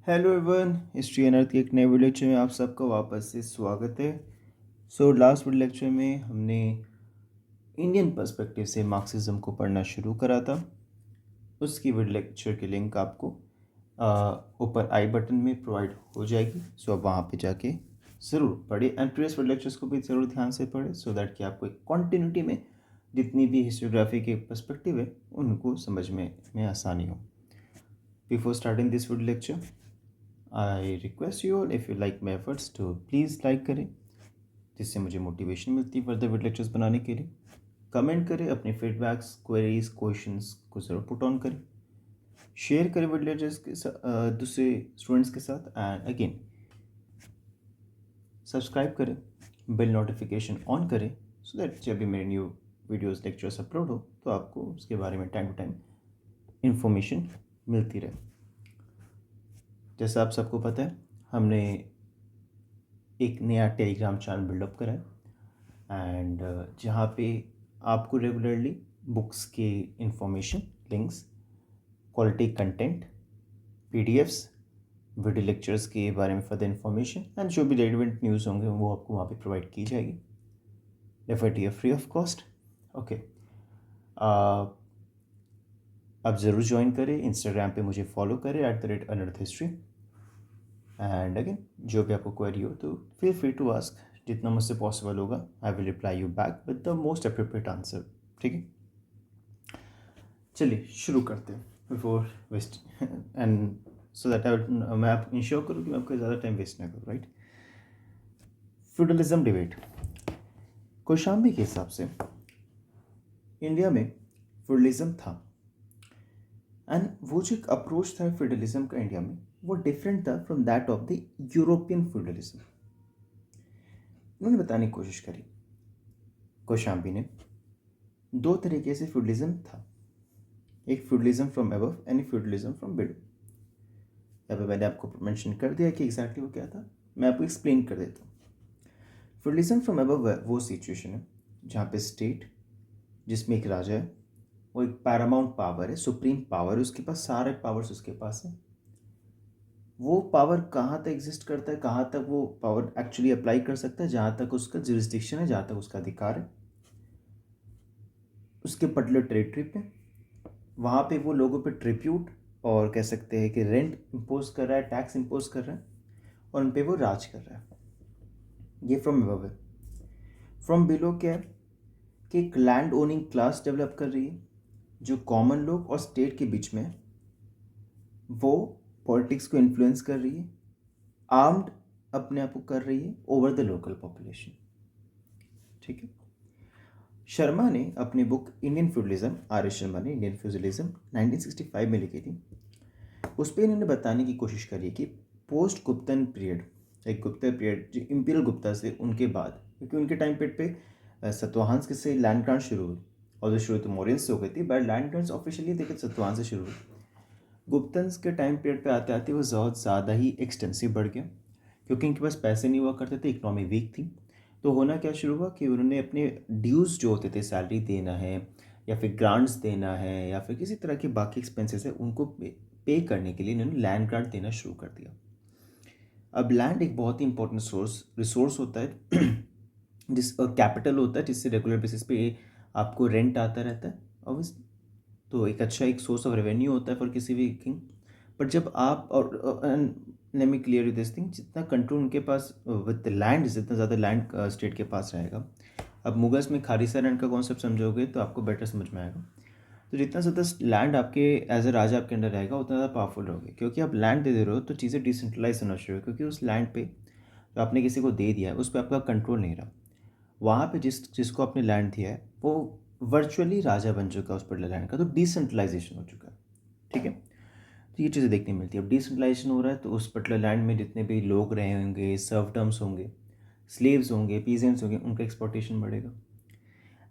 Hello everyone, history and earth के एक नए वीडियो लेक्चर में आप सबका वापस से स्वागत है। लास्ट वीडियो लेक्चर में हमने इंडियन पर्सपेक्टिव से मार्क्सिज्म को पढ़ना शुरू करा था। उसकी वीडियो लेक्चर की लिंक आपको ऊपर आई बटन में प्रोवाइड हो जाएगी। अब वहाँ पे जाके ज़रूर पढ़िए एंड प्रीवियस वीडियो लेक्चर्स को भी ज़रूर ध्यान से पढ़ें सो दैट कि आपको एक कॉन्टिन्यूटी में जितनी भी हिस्टोग्राफी के पर्सपेक्टिव है उनको समझ में आसानी हो। Before starting this video lecture, I request you all, if you like my efforts, to please like करें, जिससे मुझे मोटिवेशन मिलती है फर्दर वीडियो लेक्चर्स बनाने के लिए। कमेंट करें, अपने फीडबैक्स, क्वेरीज, क्वेश्चंस को ज़रूर पुट ऑन करें। शेयर करें वीडियो लेक्चर्स के साथ दूसरे स्टूडेंट्स के साथ। एंड अगेन सब्सक्राइब करें, बेल नोटिफिकेशन ऑन करें सो दैट जब भी मेरे न्यू वीडियोस लेक्चर्स अपलोड हो तो आपको उसके बारे में टाइम टू टाइम इंफॉर्मेशन मिलती रहे। जैसा आप सबको पता है, हमने एक नया टेलीग्राम चैनल बिल्डअप करा है एंड जहाँ पे आपको रेगुलरली बुक्स के information, links, quality content, PDFs, video lectures के बारे में फर्दर इंफॉर्मेशन एंड जो भी रेलिवेंट न्यूज़ होंगे वो आपको वहाँ पे प्रोवाइड की जाएगी, definitely free of cost. Okay, आप ज़रूर ज्वाइन करें। इंस्टाग्राम पे मुझे फॉलो करें @अनर्थ हिस्ट्री। एंड अगेन जो भी आपको क्वेरी हो तो फील फ्री टू आस्क, जितना मुझसे पॉसिबल होगा I will reply you back with the most appropriate answer. ठीक है, चलिए शुरू करते हैं before waste and so that मैं आप इंश्योर करूँ कि मैं आपका ज़्यादा टाइम वेस्ट ना करूँ। Right, feudalism debate. कौशाम्बी के हिसाब से इंडिया में फ्यूडलिज्म था एंड वो जो एक अप्रोच था फ्यूडलिज्म का इंडिया में वो डिफरेंट था from that of the European feudalism. उन्होंने बताने की कोशिश करी कौशाम्बी ने दो तरीके से फ्यूडलिज्म था, एक feudalism from above and feudalism from below. यहाँ पे मैंने आपको मेंशन कर दिया कि एग्जैक्टली वो क्या था, मैं आपको एक्सप्लेन कर देता हूँ। फ्यूडलिज्म फ्रॉम अबव वो सिचुएशन है जहाँ पे स्टेट जिसमें एक राजा है, वो एक पैरामाउंट पावर है, सुप्रीम पावर है, उसके पास सारे पावर्स उसके पास है। वो पावर कहाँ तक एग्जिस्ट करता है, कहाँ तक वो पावर एक्चुअली अप्लाई कर सकता है, जहाँ तक उसका जुरिस्डिक्शन है, जहाँ तक उसका अधिकार है उसके पर्टिकुलर टेरिटरी पे, वहाँ पे वो लोगों पे ट्रिब्यूट और कह सकते हैं कि रेंट इम्पोज कर रहा है, टैक्स इम्पोज कर रहा है और उन पे वो राज कर रहा है। ये फ्रॉम अबव है। फ्रॉम बिलो क्या है कि एक लैंड ओनिंग क्लास डेवलप कर रही है जो कॉमन लोग और स्टेट के बीच में है। वो पॉलिटिक्स को इन्फ्लुएंस कर रही है, आर्म्ड अपने आप को कर रही है ओवर द लोकल पॉपुलेशन। ठीक है, शर्मा ने अपनी book Indian feudalism, R S Sharma ने इंडियन फ्यूडलिज्म 1965 में लिखी थी। उस पर इन्होंने बताने की कोशिश करी कि पोस्ट गुप्तन पीरियड, एक गुप्ता पीरियड जो इम्पीरियल गुप्ता से उनके बाद, क्योंकि उनके टाइम पीरियड पे सतवाहन से लैंड ग्रांट शुरू हुई और जो शुरू तो मौर्यंस से हो गई थी, बट लैंड ग्रांट्स ऑफिशियली देखिए सतवाहन से शुरू हुई। गुप्तन्स के टाइम पीरियड पे आते आते वो बहुत ज़्यादा ही एक्सटेंसिव बढ़ गया क्योंकि इनके पास पैसे नहीं हुआ करते थे, इकोनॉमी वीक थी। तो होना क्या शुरू हुआ कि उन्होंने अपने ड्यूज़ जो होते थे, सैलरी देना है या फिर ग्रांट्स देना है या फिर किसी तरह के बाकी एक्सपेंसेस है, उनको पे करने के लिए इन्होंने लैंड ग्रांट देना शुरू कर दिया। अब लैंड एक बहुत ही इंपॉर्टेंट रिसोर्स होता है जिस कैपिटल होता है जिससे रेगुलर बेसिस पे आपको रेंट आता रहता है ऑब्वियसली, तो एक अच्छा एक सोर्स ऑफ रेवेन्यू होता है फॉर किसी भी किंग। बट जब आप और let me clear you this thing, जितना कंट्रोल उनके पास विद लैंड, जितना ज़्यादा लैंड स्टेट के पास रहेगा, अब मुगल्स में खारिसा लैंड का कॉन्सेप्ट समझोगे तो आपको बेटर समझ में आएगा। तो जितना ज़्यादा लैंड आपके एज ए राजा आपके अंडर रहेगा उतना ज़्यादा पावरफुल रहोगे, क्योंकि आप लैंड दे रहे हो तो चीज़ें डिसेंट्रलाइज होना शुरू हो, क्योंकि उस लैंड पे जो आपने किसी को दे दिया है उस पर आपका कंट्रोल नहीं रहा। वहाँ पे जिसको आपने लैंड दिया है वो वर्चुअली राजा बन चुका है उस पर्टिकुलर लैंड का, तो डिसेंट्रलाइजेशन हो चुका है। ठीक है, तो ये चीज़ें देखने मिलती है। अब डिसेंट्रलाइजेशन हो रहा है तो उस पर्टिकुलर लैंड में जितने भी लोग रहे होंगे, सर्वडम्स होंगे, स्लेव्स होंगे, पीजेंट्स होंगे, उनका एक्सप्लॉयटेशन बढ़ेगा।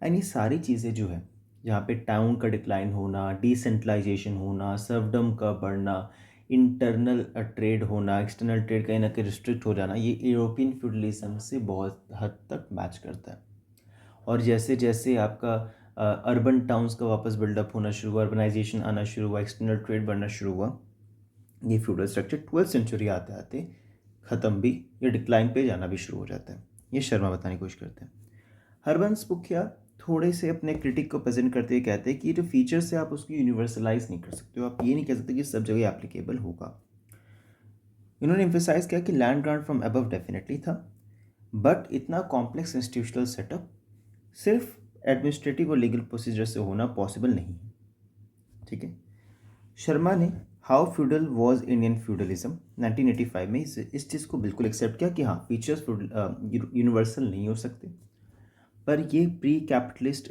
एंड ये सारी चीज़ें जो है, जहाँ पे टाउन का डिक्लाइन होना, डिसेंट्रलाइजेशन होना, सर्वडम का बढ़ना, इंटरनल ट्रेड होना, एक्सटर्नल ट्रेड कहीं ना कहीं रिस्ट्रिक्ट हो जाना, ये यूरोपियन फ्यूडलिज्म से बहुत हद तक मैच करता है। और जैसे जैसे आपका अर्बन टाउन्स का वापस बिल्डअप होना शुरू हुआ, अर्बनाइजेशन आना शुरू हुआ, एक्सटर्नल ट्रेड बढ़ना शुरू हुआ, ये फ्यूडल स्ट्रक्चर 12th सेंचुरी आते आते ख़त्म भी या डिक्लाइन पे जाना भी शुरू हो जाता है। ये शर्मा बताने की कोशिश करते हैं। हरबंस बुकिया थोड़े से अपने क्रिटिक को प्रेजेंट करते हुए कहते हैं कि ये जो फीचर्स है आप उसको यूनिवर्सलाइज नहीं कर सकते हो, आप ये नहीं कह सकते कि सब जगह एप्लीकेबल होगा। इन्होंने एम्फेसाइज किया कि land grant from above definitely था, बट इतना कॉम्प्लेक्स इंस्टीट्यूशनल सेटअप सिर्फ एडमिनिस्ट्रेटिव और लीगल प्रोसीजर से होना पॉसिबल नहीं है। ठीक है। शर्मा ने how feudal was Indian feudalism 1985 में इस चीज़ को बिल्कुल एक्सेप्ट किया कि हाँ फीचर्स यूनिवर्सल नहीं हो सकते, पर ये प्री कैपिटलिस्ट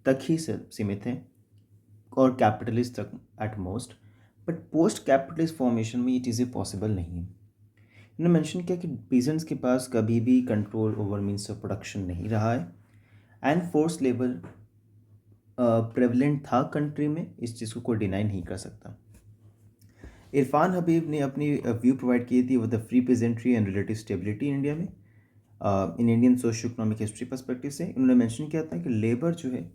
तक ही सीमित हैं और कैपिटलिस्ट तक at most, but post capitalist formation में ये चीज़ें पॉसिबल नहीं हैं। इन्होंने मेंशन किया कि पीजेंट्स के पास कभी भी control over means of production नहीं रहा है एंड फोर्स लेवल प्रेवलेंट था कंट्री में, इस चीज़ को कोई डिनाई नहीं कर सकता। इरफान हबीब ने अपनी व्यू प्रोवाइड की थी वो the free peasantry and relative stability India में in Indian socio economic history perspective से। उन्होंने मेंशन किया था कि लेबर जो है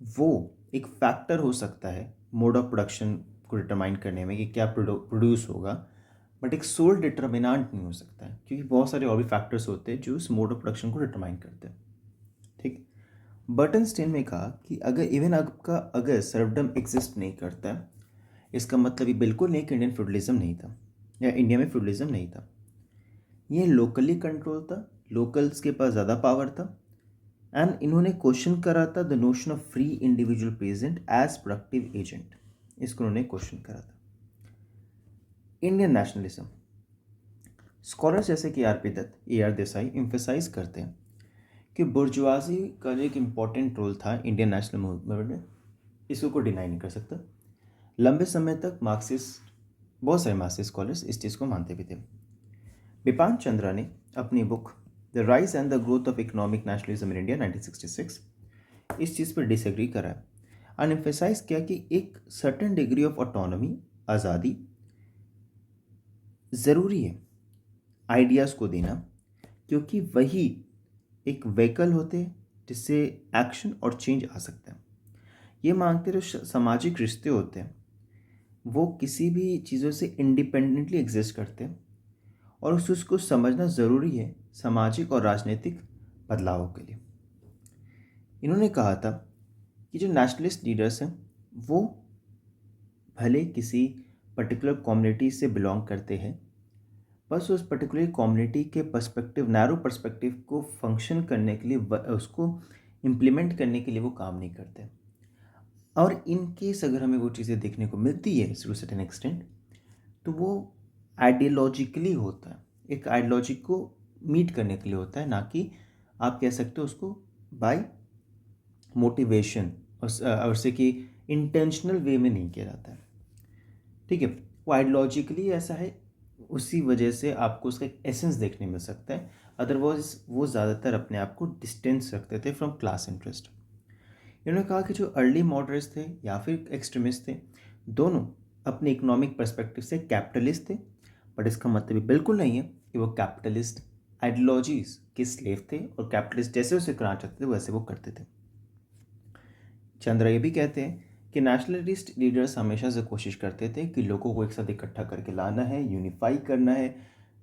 वो एक फैक्टर हो सकता है मोड ऑफ प्रोडक्शन को डिटरमाइन करने में कि क्या प्रोड्यूस होगा, बट एक सोल डिटर्मिनेंट नहीं हो सकता है क्योंकि बहुत सारे और भी फैक्टर्स होते हैं जो इस मोड ऑफ प्रोडक्शन को डिटरमाइन करते हैं। ठीक। बर्टनस्टेन ने कहा कि अगर सर्वडम एग्जिस्ट नहीं करता है इसका मतलब ये बिल्कुल नहीं कि इंडियन फ्यूडलिज्म नहीं था या इंडिया में फ्यूडलिज्म नहीं था। ये लोकली कंट्रोल था, लोकल्स के पास ज़्यादा पावर था एंड इन्होंने क्वेश्चन करा था the notion of free individual present as productive agent, इसको उन्होंने क्वेश्चन करा था। इंडियन नेशनलिज्म स्कॉलर्स जैसे कि R P Dutt, A R Desai emphasise करते हैं कि बुर्जुआजी का जो एक इम्पॉर्टेंट रोल था इंडियन नेशनल मूवमेंट में, इसको कोई डिनाई नहीं कर सकता। लंबे समय तक मार्क्सिस्ट, बहुत सारे मार्क्सिस्ट स्कॉलर्स इस चीज़ को मानते भी थे। बिपान चंद्रा ने अपनी book the rise and the growth of economic nationalism in India 1966 इस चीज़ पर डिसएग्री करा है और एम्फेसाइज किया कि एक सर्टेन डिग्री ऑफ ऑटोनॉमी, आज़ादी ज़रूरी है आइडियाज़ को देना, क्योंकि वही एक व्हीकल होते हैं जिससे एक्शन और चेंज आ सकता है। ये मांगते जो सामाजिक रिश्ते होते हैं वो किसी भी चीज़ों से इंडिपेंडेंटली एग्जिस्ट करते हैं और उस उसको समझना ज़रूरी है सामाजिक और राजनीतिक बदलावों के लिए। इन्होंने कहा था कि जो नेशनलिस्ट लीडर्स हैं वो भले किसी पर्टिकुलर कम्युनिटी से बिलोंग करते हैं, बस उस पर्टिकुलर कम्युनिटी के पर्सपेक्टिव, नैरो पर्सपेक्टिव को फंक्शन करने के लिए, उसको इम्प्लीमेंट करने के लिए वो काम नहीं करते। और इन केस अगर हमें वो चीज़ें देखने को मिलती है टू सर्टेन एक्सटेंट, तो वो आइडियोलॉजिकली होता है, एक आइडियोलॉजी को मीट करने के लिए होता है, ना कि आप कह सकते हो उसको बाय मोटिवेशन और से कि इंटेंशनल वे में नहीं किया जाता है। ठीक है, वो आइडियोलॉजिकली ऐसा है, उसी वजह से आपको उसका एक एसेंस देखने मिल सकता है। अदरवाइज वो ज़्यादातर अपने आप को डिस्टेंस रखते थे फ्रॉम क्लास इंटरेस्ट। इन्होंने कहा कि जो अर्ली मॉडरेट्स थे या फिर एक्सट्रीमिस्ट थे, दोनों अपने इकोनॉमिक पर्सपेक्टिव से कैपिटलिस्ट थे, बट इसका मतलब ये बिल्कुल नहीं है कि वो कैपिटलिस्ट आइडियोलॉजीज के स्लेव थे और कैपिटलिस्ट जैसे उसे करना चाहते थे वैसे वो करते थे। चंद्रा ये भी कहते हैं कि नेशनलिस्ट लीडर्स हमेशा से कोशिश करते थे कि लोगों को एक साथ इकट्ठा करके लाना है, यूनिफाई करना है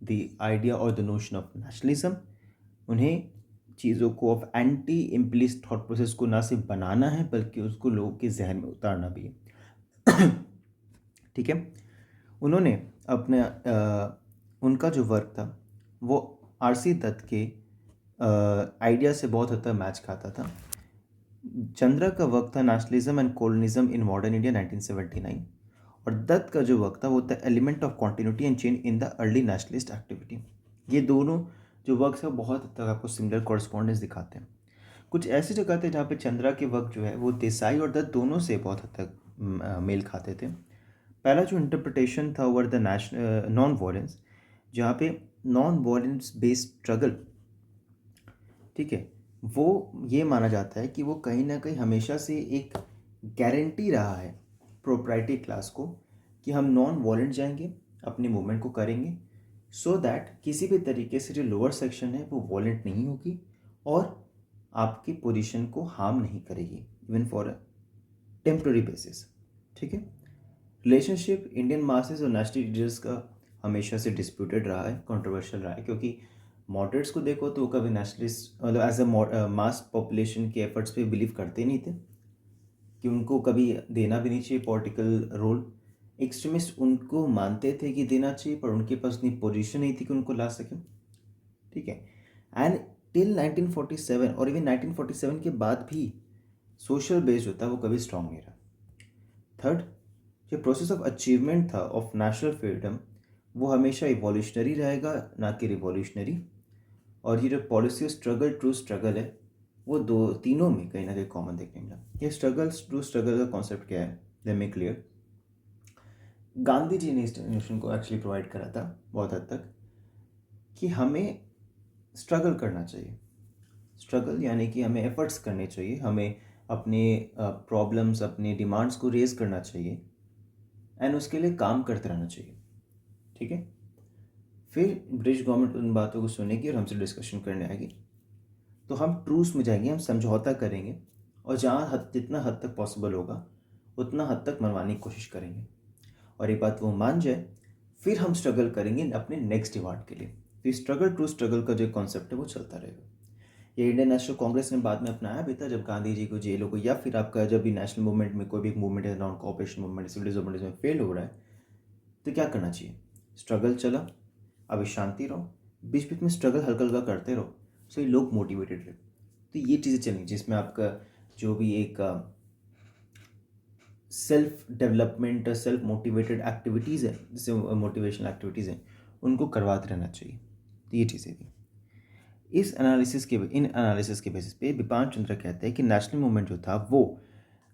द आइडिया और द नोशन ऑफ नेशनलिज्म। उन्हें चीज़ों को ऑफ एंटी इम्पलिस्ट थॉट प्रोसेस को ना सिर्फ बनाना है बल्कि उसको लोगों के जहन में उतारना भी है। ठीक है। उन्होंने अपने उनका जो वर्क था वो आर.सी. दत्त के आइडिया से बहुत हद तक मैच खाता था। चंद्रा का वर्क था nationalism and colonialism in modern India 1979 और दत्त का जो वर्क था वो था element of continuity and change in the early nationalist activity. ये दोनों जो वर्क्स है बहुत हद तक आपको सिमिलर कॉरस्पॉन्डेंस दिखाते हैं। कुछ ऐसी जगह थे जहाँ पे चंद्रा के वर्क जो है वो देसाई और दत्त दोनों से बहुत हद तक मेल खाते थे। पहला जो इंटरप्रिटेशन था ओवर द नॉन वॉयलेंस, जहाँ पे नॉन वॉयलेंस बेस्ड स्ट्रगल, ठीक है, वो ये माना जाता है कि वो कहीं ना कहीं हमेशा से एक गारंटी रहा है प्रोप्राइटरी क्लास को कि हम नॉन वॉलेंट जाएंगे, अपने मूवमेंट को करेंगे सो दैट किसी भी तरीके से जो लोअर सेक्शन है वो वॉलेंट नहीं होगी और आपकी पोजीशन को हार्म नहीं करेगी even for a temporary basis. ठीक है। रिलेशनशिप इंडियन मासेस और नेशनल लीडर्स का हमेशा से डिस्प्यूटेड रहा है, कंट्रोवर्शियल रहा है, क्योंकि मॉडरेट्स को देखो तो वो कभी नेशनलिस्ट मतलब एज अ मास पॉपुलेशन के एफर्ट्स पे बिलीव करते नहीं थे कि उनको कभी देना भी नहीं चाहिए पॉलिटिकल रोल। एक्सट्रीमिस्ट उनको मानते थे कि देना चाहिए, पर उनके पास इतनी पोजीशन नहीं थी कि उनको ला सकें। ठीक है। एंड टिल 1947 और इवन 1947 के बाद भी सोशल बेस जो था वो कभी स्ट्रांग नहीं रहा। थर्ड, जो प्रोसेस ऑफ अचीवमेंट था ऑफ नेशनल फ्रीडम वो हमेशा इवोल्यूशनरी रहेगा, ना कि रिवॉल्यूशनरी। और ये जो पॉलिसी स्ट्रगल ट्रू स्ट्रगल है वो दो तीनों में कहीं ना कहीं कॉमन देखने मिला। ये स्ट्रगल ट्रू स्ट्रगल का कॉन्सेप्ट क्या है, let me clear. Gandhi ji ने इस डेफिनेशन को एक्चुअली प्रोवाइड करा था बहुत हद तक कि हमें स्ट्रगल करना चाहिए। स्ट्रगल यानी कि हमें एफर्ट्स करने चाहिए, हमें अपने प्रॉब्लम्स अपने डिमांड्स को रेज करना चाहिए एंड उसके लिए काम करते रहना चाहिए। ठीक है। फिर ब्रिटिश गवर्नमेंट उन बातों को सुनेगी और हमसे डिस्कशन करने आएगी, तो हम ट्रूस में जाएंगे, हम समझौता करेंगे और जितना हद तक पॉसिबल होगा उतना हद तक मनवाने की कोशिश करेंगे। और ये बात वो मान जाए फिर हम स्ट्रगल करेंगे अपने नेक्स्ट डिमांड के लिए। तो ये स्ट्रगल ट्रू स्ट्रगल का जो कॉन्सेप्ट है वो चलता रहेगा। ये इंडियन नेशनल कांग्रेस ने बाद में अपनाया भी था, जब गांधी जी को जेल हो गई या फिर आपका जब भी नेशनल मूवमेंट में कोई भी मूवमेंट है, non cooperation movement, civil disobedience में फेल हो रहा है, तो क्या करना चाहिए। स्ट्रगल चला, अभी शांति रहो, बीच बीच में स्ट्रगल हल्का हल्का करते रहो, सो ये लोग मोटिवेटेड रहे। तो ये चीज़ें चलेंगी जिसमें आपका जो भी एक self development self motivated activities है, जैसे मोटिवेशनल एक्टिविटीज़ हैं, उनको करवाते रहना चाहिए। तो ये चीज़ें थी। इन एनालिसिस के बेसिस पे बिपान चंद्र कहते हैं कि नेशनल मूवमेंट जो था वो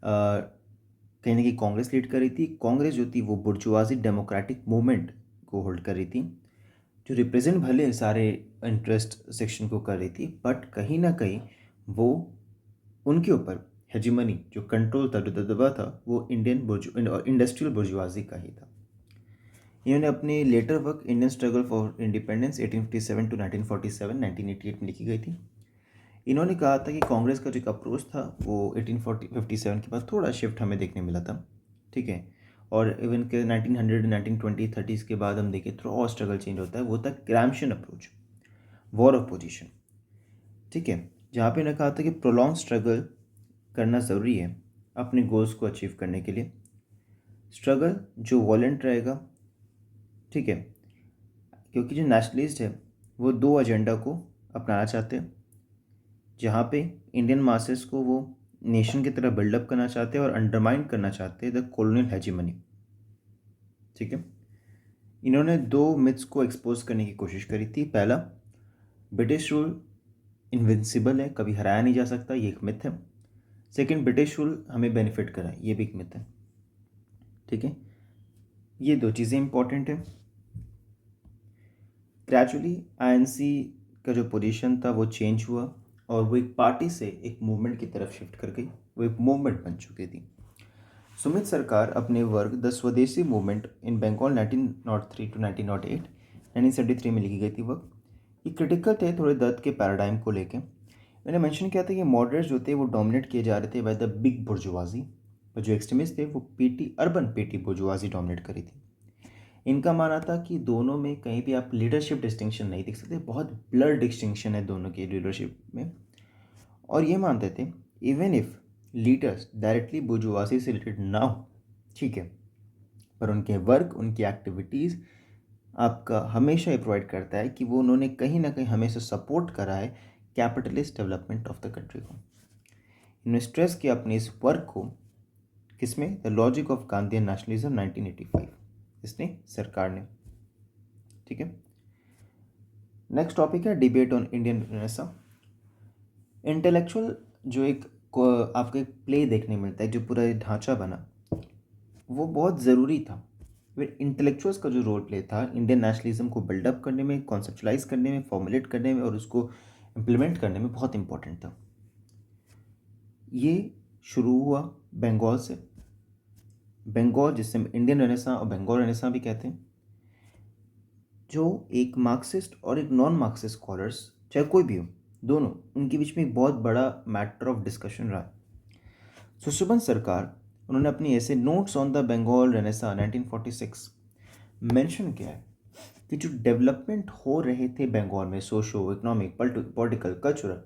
कहीं ना कहीं कांग्रेस लीड कर रही थी। कांग्रेस जो थी वो बुर्जुआजी डेमोक्रेटिक मूवमेंट को होल्ड कर रही थी, जो रिप्रेजेंट भले सारे इंटरेस्ट सेक्शन को कर रही थी, बट कहीं ना कहीं वो उनके ऊपर हेजिमनी जो कंट्रोल था, जो दबदबा था, वो इंडस्ट्रियल बुर्जुआजी का ही था। इन्होंने अपने later work Indian struggle for independence 1857 to 1947 1988 में लिखी गई थी। इन्होंने कहा था कि कांग्रेस का जो एक अप्रोच था वो 1857 के बाद थोड़ा शिफ्ट हमें देखने मिला था। ठीक है। और इवन के 1900 1920 30s के बाद हम देखें थोड़ा और स्ट्रगल चेंज होता है, वो था ग्रामशन अप्रोच, वॉर ऑफ पोजीशन। ठीक है। जहाँ पे इन्होंने कहा था कि प्रोलॉन्ग स्ट्रगल करना ज़रूरी है अपने गोल्स को अचीव करने के लिए। स्ट्रगल जो वॉलेंट रहेगा, ठीक है, क्योंकि जो नेशनलिस्ट है वो दो एजेंडा को अपनाना चाहते हैं, जहाँ पे इंडियन मासेस को वो नेशन की तरह बिल्डअप करना चाहते हैं और अंडरमाइन करना चाहते हैं द कॉलोनियल हेजिमनी। ठीक है। इन्होंने दो मिथ्स को एक्सपोज करने की कोशिश करी थी। पहला, ब्रिटिश रूल इनविंसिबल है, कभी हराया नहीं जा सकता, ये एक मिथ है। सेकंड, ब्रिटिश रूल हमें बेनिफिट कराए, ये भी एक मिथ है। ठीक है। ये दो चीज़ें इंपॉर्टेंट है। ग्रेजुअली आईएनसी का जो पोजीशन था वो चेंज हुआ और वो एक पार्टी से एक मूवमेंट की तरफ शिफ्ट कर गई, वो एक मूवमेंट बन चुकी थी। सुमित सरकार अपने वर्क द स्वदेशी मूवमेंट इन बंगाल 1903 टू 1908 1973 में लिखी गई थी वर्क। ये क्रिटिकल थे थोड़े दत्त के पैराडाइम को लेके। मैंने मेंशन किया था कि मॉडरेट्स जो थे वो डोमिनेट किए जा रहे थे बाय द बिग बुर्जुआजी, और जो एक्सट्रीमिस्ट थे वो अर्बन पेटी बुर्जुआजी डोमिनेट करी थी। इनका मानना था कि दोनों में कहीं भी आप लीडरशिप डिस्टिंक्शन नहीं देख सकते, बहुत ब्लर डिस्टिंक्शन है दोनों की लीडरशिप में। और ये मानते थे even if leaders directly bourgeoisie से रिलेटेड ना हो, ठीक है, पर उनके वर्क उनकी एक्टिविटीज़ आपका हमेशा ये प्रोवाइड करता है कि वो उन्होंने कहीं ना कहीं हमेशा सपोर्ट करा है capitalist development of the country को। इन्होंने स्ट्रेस किया अपने इस वर्क को किसमें, the logic of Gandhi nationalism 1985, इसने सरकार ने। ठीक है। नेक्स्ट टॉपिक है debate on Indian renaissance. Intellectual जो आपको एक प्ले देखने मिलता है, जो पूरा ढांचा बना वो बहुत ज़रूरी था। फिर इंटेलेक्चुअल्स का जो रोल प्ले था इंडियन नेशनलिज्म को बिल्डअप करने में, कॉन्सेप्चुलाइज करने में, फॉर्मुलेट करने में और उसको इम्प्लीमेंट करने में बहुत इंपॉर्टेंट था। ये शुरू हुआ बंगाल से। बंगाल जिससे इंडियन रेनेसां और बंगाल रेनेसां भी कहते हैं, जो एक मार्क्सिस्ट और एक नॉन मार्क्सिस्ट स्कॉलर्स चाहे कोई भी हो, दोनों उनके बीच में एक बहुत बड़ा मैटर ऑफ डिस्कशन रहा। सुशोभन सरकार उन्होंने अपनी ऐसे notes on the Bengal renaissance 1946 mention किया है कि जो डेवलपमेंट हो रहे थे बंगाल में सोशो इकोनॉमिक पॉलिटिकल कल्चरल,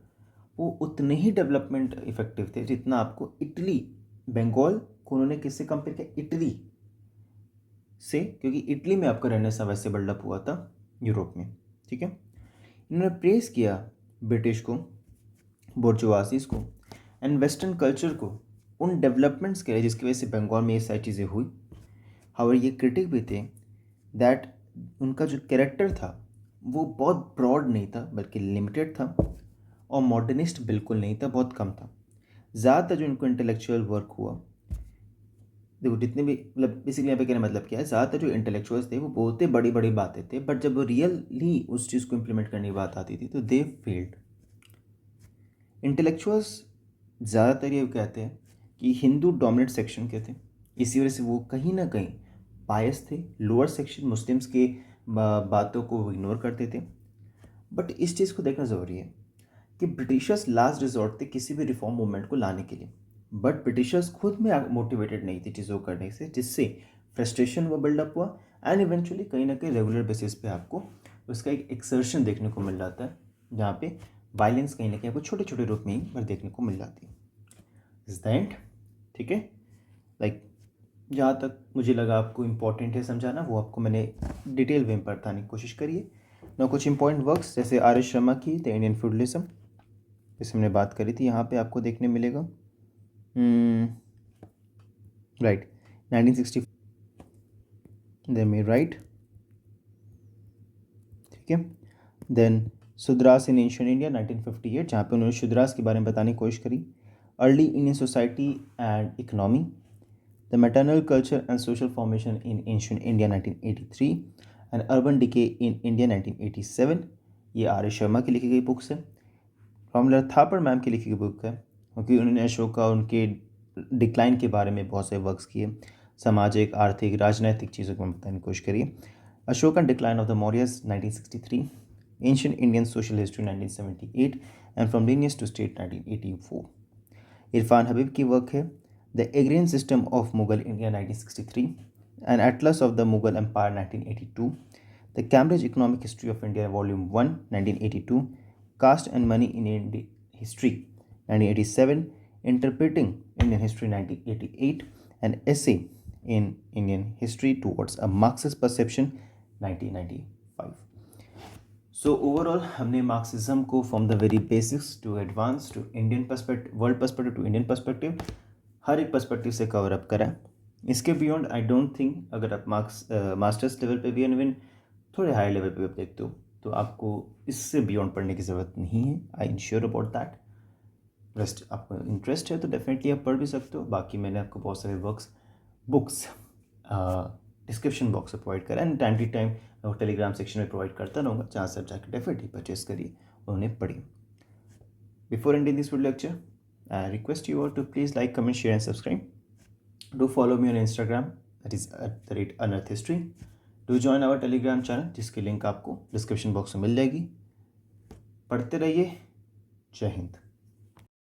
वो उतने ही डेवलपमेंट इफेक्टिव थे जितना आपको इटली, बंगाल को उन्होंने किससे कंपेयर किया? इटली से, क्योंकि इटली में आपका रेनेसा वैसे बिल्डअप हुआ था यूरोप में, ठीक है। इन्होंने प्रेस किया ब्रिटिश को, बोर्जुआसीज को एंड वेस्टर्न कल्चर को उन डेवलपमेंट्स के लिए जिसकी वजह से बंगाल में ये सारी चीज़ें हुई। हाउएवर ये क्रिटिक भी थे दैट उनका जो कैरेक्टर था वो बहुत ब्रॉड नहीं था बल्कि लिमिटेड था, और मॉडर्निस्ट बिल्कुल नहीं था, बहुत कम था। ज़्यादातर जो इनको इंटेलेक्चुअल वर्क हुआ, देखो जितने भी मतलब बेसिकली यहाँ पे कहने मतलब क्या है, ज़्यादातर जो इंटेलेक्चुअल्स थे वो बोलते बड़ी बड़ी बातें थे, बट जब वो रियली उस चीज़ को इम्प्लीमेंट करने की बात आती थी तो दे फेल्ड। इंटेलेक्चुअल्स ज़्यादातर ये कहते हैं कि हिंदू डोमिनेट सेक्शन के थे, इसी वजह से वो कहीं ना कहीं बायस थे, लोअर सेक्शन मुस्लिम्स के बातों को इग्नोर करते थे। बट इस चीज़ को देखना ज़रूरी है कि ब्रिटिशर्स लास्ट रिजॉर्ट थे किसी भी रिफॉर्म मूवमेंट को लाने के लिए, बट ब्रिटिशर्स खुद में मोटिवेटेड नहीं थी चीज़ों को करने से, जिससे फ्रस्ट्रेशन वो बिल्डअप हुआ एंड इवेंचुअली कहीं ना कहीं रेगुलर बेसिस पे आपको उसका एक एक्सर्शन देखने को मिल जाता है, जहाँ पे वायलेंस कहीं ना कहीं आपको छोटे छोटे रूप में ही पर देखने को मिल जाती है। इज द एंड, ठीक है। लाइक जहाँ तक मुझे लगा आपको इम्पोर्टेंट है समझाना, वो आपको मैंने डिटेल वे में बताने की कोशिश करिए ना। कुछ इंपॉर्टेंट वर्क्स जैसे आर एस शर्मा की द इंडियन फ्यूडलिज्म, जिससे हमने बात करी थी, यहाँ पे आपको देखने मिलेगा राइट 1960 दे में राइट, ठीक है। Then Shudras in ancient India 1958, जहाँ पे उन्होंने शुद्रास के बारे में बताने की कोशिश करी। Early Indian society and economy, the maternal culture and social formation in ancient India 1983 and urban decay in India 1987, ये आर एस शर्मा की लिखी गई बुक्स है। रामलला थापर मैम की लिखी गई बुक है, क्योंकि उन्होंने अशोका उनके डिक्लाइन के बारे में बहुत सारे वर्क्स किए, सामाजिक आर्थिक राजनैतिक चीज़ों को बताने की कोशिश करिए। Ashokan decline of the Mauryas 1963, ancient Indian social history 1978 and from lineage to state 1984। Irfan Habib की वर्क है the agrarian system of Mughal India 1963 and atlas of the Mughal empire 1982, the Cambridge economic history of India volume 1 1982, caste and money in Indian history 1987, interpreting Indian history 1988 and essay in Indian history towards a Marxist perception 1995. So overall हमने Marxism को from the very basics to advance to Indian perspective, world perspective to Indian perspective, हर एक perspective से cover up करा। इसके beyond I don't think अगर आप masters level पे भी इवन थोड़े हाई लेवल पे भी देखते हो तो आपको इससे बियॉन्ड पढ़ने की ज़रूरत नहीं है। I ensure about that. Rest आपको इंटरेस्ट है तो डेफिनेटली आप पढ़ भी सकते हो। बाकी मैंने आपको बहुत सारे बुक्स डिस्क्रिप्शन बॉक्स में प्रोवाइड करा एंड टाइम टू टाइम मैं टेलीग्राम सेक्शन में प्रोवाइड करता रहूँगा, जहाँ से आप जाकर डेफिनेटली परचेस करिए और उन्हें पढ़िए। Before ending this video lecture, I request you all to please like, comment, share and subscribe. Do follow me on Instagram, that is @unearth history. Do join our Telegram channel, जिसकी link आपको description box में मिल जाएगी। पढ़ते रहिए। जय हिंद।